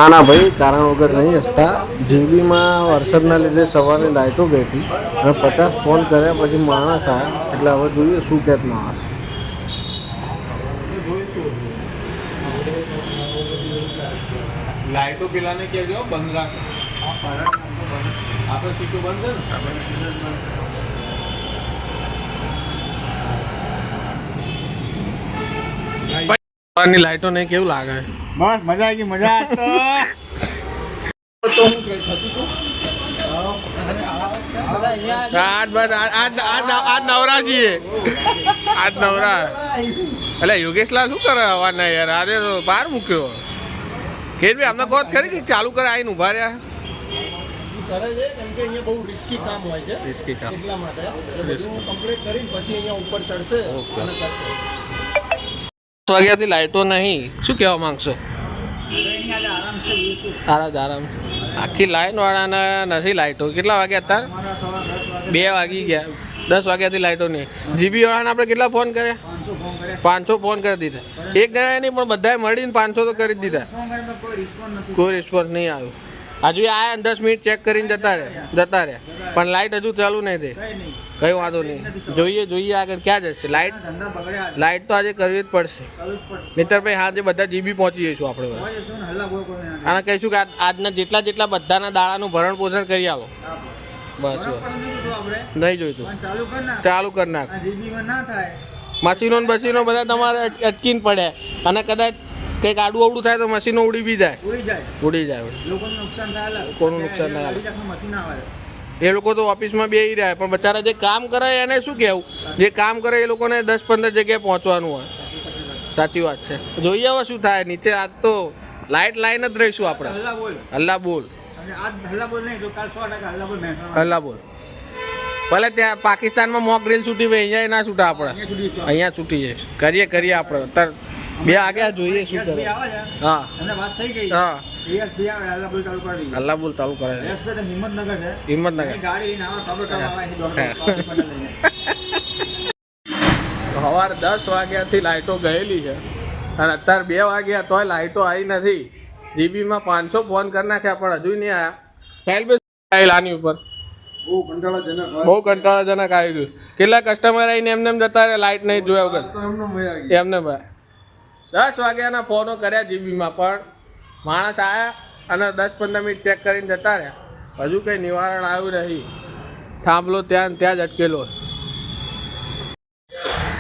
ના ભાઈ, કારણ વગર નહીં હસતા. જીબીમાં વરસાદના લીધે સવારે લાઇટો ગઈ હતી અને 50 ફોન કર્યા પછી માણસ આવ્યા. એટલે હવે જોઈએ શું કહેત માણસ. લાઇટો પેલાને કહેજો બંધ રાખ. આપણે સ્વિચો બંધ છે ને. લાઇટો નહીં કેવું લાગે? બસ મજા આવી ગઈ. મજા તો હું કઈ થતું તો આજ નવરા છીએ. આજ નવરા. એટલે યોગેશલાલ શું કરે અવાજ ના યાર? આજે તો બહાર મૂક્યો. કે ભાઈ અમને કહો ખરી કે ચાલુ કરે આવીને ઉભા રહ્યા કરે છે, કેમ કે અહીંયા બહુ રિસ્કી કામ હોય છે. રિસ્કી કામ એટલા માટે બધું કમ્પ્લીટ કરીને પછી અહીંયા ઉપર ચડશે અને કરશે. 10 વાગ્યાથી લાઇટો નહીં. શું કહેવા માંગશો? આરામ. આખી લાઈન વાળાને નથી લાઇટો. કેટલા વાગ્યા અત્યારે? 2 વાગી ગયા. 10 વાગ્યાથી લાઇટો નહીં. જીબી વાળાને આપણે કેટલા ફોન કર્યા? 500 ફોન કરી દીધા. એક જણા નહીં પણ બધાએ મળીને 500 તો કરી જ દીધા. કોઈ રિસ્પોન્સ નહીં આવ્યો. હજુ આયા 10 મિનિટ ચેક કરીને જતા રહ્યા પણ લાઇટ હજુ ચાલુ નહીં થઈ. કઈ વાંધો નહીં. જોઈએ આગળ ક્યાં જશે. લાઇટ તો આજે કરવી જ પડશે. મિત્ર ભાઈ આજે બધા જીબી પહોંચી જઈશું આપણે. અને કહીશું કે આજના જેટલા બધાના દાડાનું ભરણ પોષણ કરી આવો. બસ નહીં જોઈતું. ચાલુ કરી નાખ. મશીનો બધા તમારે અટકીને પડ્યા અને કદાચ કંઈક આડું અવડું થાય તો મશીનો ઉડી જાય. કોનું નુકસાન થાય? એ લોકો તો ઓફિસમાં બેસી રહ્યા પણ બચારા જે કામ કરે એને શું કહેવું? જે કામ કરે એ લોકોને 10-15 જગ્યાએ પહોંચવાનું હોય. સાચી વાત છે. જોઈએ હવે શું થાય. નીચે આજ તો લાઈટ લાઈન જ રહીશું આપણે. હલ્લા બોલ. હલ્લા બોલ. ભલે ત્યાં પાકિસ્તાનમાં મોક ડ્રીલ છૂટી હોય, અહીંયા ના છૂટા આપણે. અહીંયા છૂટી જાય. કરીએ આપણે. અત્યારે 2 વાગ્યા જોઈએ શું કરે. હા હલ્લા બોલ ચાલુ કરે. હિંમતનગર સવારે 10 વાગ્યાથી લાઇટો ગયેલી છે અને અત્યારે 2 વાગ્યા તોય લાઇટો આવી નથી. જીબીમાં 500 ફોન કરી નાખ્યા પણ હજુ નહીં આવ્યા. ફેલ બેસ આની ઉપર બહુ કંટાળાજનક આવી ગયું. કેટલા કસ્ટમર આવીને એમને જતા રહ્યા લાઇટ નહીં જોયા વગર. એમને ભાઈ 10 વાગ્યાના ફોનો કર્યા જીબીમાં પણ માણસ આવ્યા અને 10-15 મિનિટ ચેક કરીને જતા રહ્યા. હજુ કંઈ નિવારણ આવ્યું નહીં. થાંભલો ત્યાં જ અટકેલો.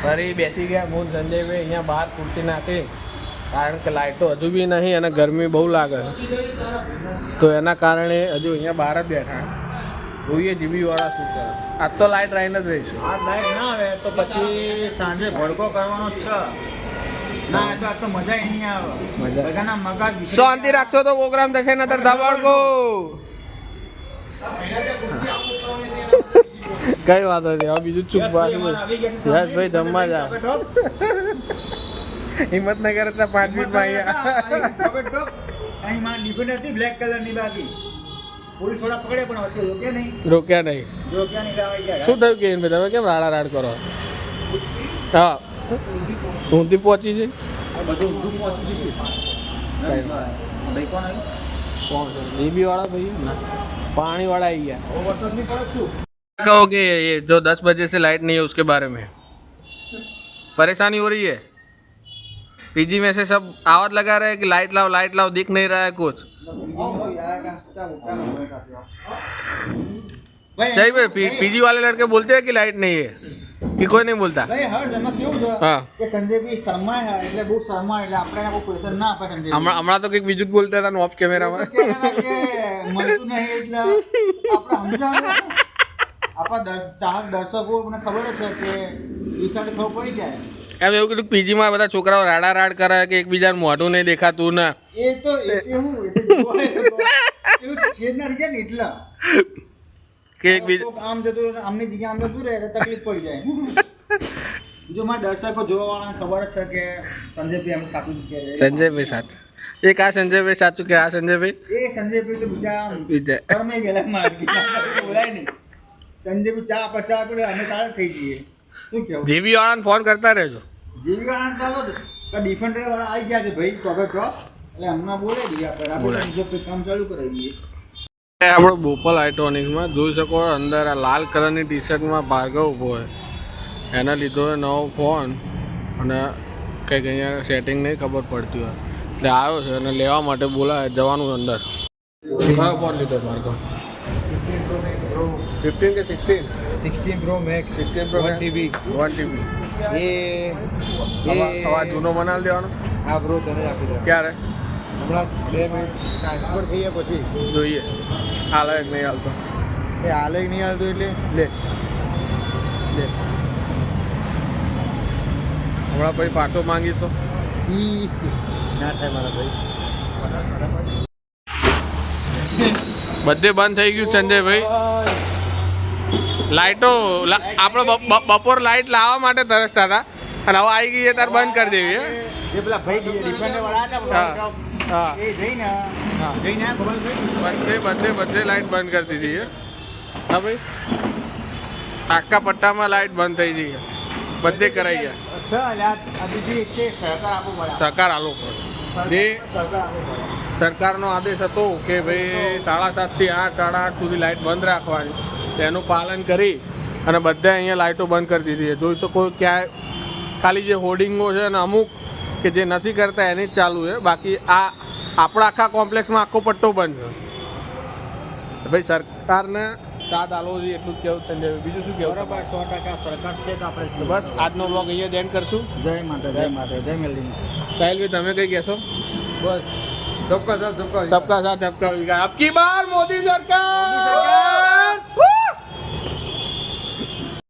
ફરી બેસી ગયા હું સંજયભાઈ અહીંયા બહાર ખુરશી નાખી. કારણ કે લાઇટો હજુ બી નહીં અને ગરમી બહુ લાગે તો એના કારણે હજુ અહીંયા બહાર જ બેઠા. જોઈએ જીબી વાળા શું કરે. આજ તો લાઇટ રહીને જ રહીશું. આ લાઇટ ના આવે તો પછી સાંજે ભડકો કરવાનો જ છે. ના તો મજા નહીં આવે. બધાના મગજ શાંતિ રાખશો તો પ્રોગ્રામ થશે ને તર ધબાડકો. કઈ વાંધો નહીં. હવે બીજું ચૂપ ભાઈ જમવા જા. હિંમતનગર હતા 5 મિનિટમાં અહીંયા બ્લેક કલરની બાકી પોલીસ વાળા પકડે પણ રોક્યા નહીં. શું થયું કે તમે કેમ રાડ કરો? હા ઊંધી પહોંચી છે. જીબી વાળા ભાઈ ના पानी वाला ही है। कहोगे ये जो 10 बजे से लाइट नहीं है उसके बारे में परेशानी हो रही है? पीजी में से सब आवाज लगा रहे हैं कि लाइट लाओ, दिख नहीं रहा है कुछ। सही में पीजी वाले लड़के बोलते हैं कि लाइट नहीं है कि कोई नहीं बोलता? हमारा तो बीजू बोलता था ऑफ कैमरा में। એમ એવું કીધું પીજીમાં બધા છોકરાઓ રાડા રાડ કરે કે એકબીજાનું મોઢું નહીં દેખાતું ને એ તો કે એકબીજા આમ જતું આમની જગ્યાએ આમ જતું રહે એટલે તકલીફ પડી જાય। જો મારા દર્શકો જોવાવાળાને ખબર જ છે કે સંજયભાઈ અમે સાચું કહે છે। સંજયભાઈ સાચું એક આ સંજયભાઈ સાચું કે આ સંજયભાઈ એ સંજયભાઈ તો બીજા કરમે ગયેલા મારા બોલાય નહીં। સંજયભાઈ ચા પડે અમે તારે થઈ જઈએ શું કેવું જીબી વાળાને ફોન કરતા રહેજો. જીવી વાળા ચાલો ડિફેન્ડર વાળા આવી ગયા છે ભાઈ કબર તો એટલે હમણાં બોલે દઈએ આપણે બોલાય. આપણે બીજો કામ ચાલુ કરી દઈએ. આપણો બોપલ આઇટોનિક્સમાં જોઈ શકો અંદર આ લાલ કલરની ટી શર્ટમાં ભાર્ગવ ઊભો હોય એને લીધો હોય નવો ફોન અને કંઈક અહીંયા સેટિંગ નહીં ખબર પડતી હોય એટલે આવ્યો છે અને લેવા માટે બોલાય જવાનું અંદર. કયો ફોન લીધો ભાર્ગવ? 15 કે 16? 16 Pro Max 16 Pro 1 TB 1 TB. એ જૂનો બનાવી દેવાનો આ બ્રો તને આપી દઉં ક્યારે હમણાં 2 મિનિટ ટ્રાન્સફર થઈ ગયા પછી જોઈએ હાલે જ નહીં હાલતો. એ હાલે નહીં હાલતું એટલે લે લે હમણાં પછી પાછો માંગીશ તો ઈ ના થાય મારા ભાઈ બધે બંધ થઈ ગયું સંજયભાઈ. લાઇટો આપણે બપોર લાઇટ લાવવા માટે તરસતા હતા અને હવે આવી ગઈ છે તાર બંધ કરી દેવી હે. જે પેલા ભાઈ ડિફેન્ડર વાળા હતા હા એ જઈને જઈને આ ખબર ભાઈ બધે લાઇટ બંધ કરી દીધી છે. હા ભાઈ આખા પટ્ટામાં લાઇટ બંધ થઈ ગઈ છે બધે કરાઈ ગયા. અચ્છા એટલે આ બીજી એક છે સહકાર આપવો પડે સરકાર આલો જે સહકાર આપવો પડે સરકારનો આદેશ હતો કે ભાઈ 7:30 થી 8, 8:30 સુધી લાઇટ બંધ રાખવાની તેનું પાલન કરી અને બધા અહીંયા લાઇટો બંધ કરી દીધી છે. જોઈ શકો ક્યાંય ખાલી જે હોર્ડિંગો છે અને અમુક કે જે નથી કરતા એની જ ચાલુ છે. બાકી આ આપણા આખા કોમ્પ્લેક્સમાં આખો પટ્ટો બંધ છે. ભાઈ સરકારને સાથ આલવો જોઈએ એટલું જ કહેવું સંજય. બીજું શું કહેવું? બરાબર 100% સરકાર છે તો આપણે બસ આજનો બ્લોગ અહીંયા જ એન્ડ કરશું. જય માતા જય મેલડી સાહિલભાઈ તમે કંઈ કહેશો? બસ सबका साथ सबका सबका साथ सबका विकास. अब की बार मोदी सरकार.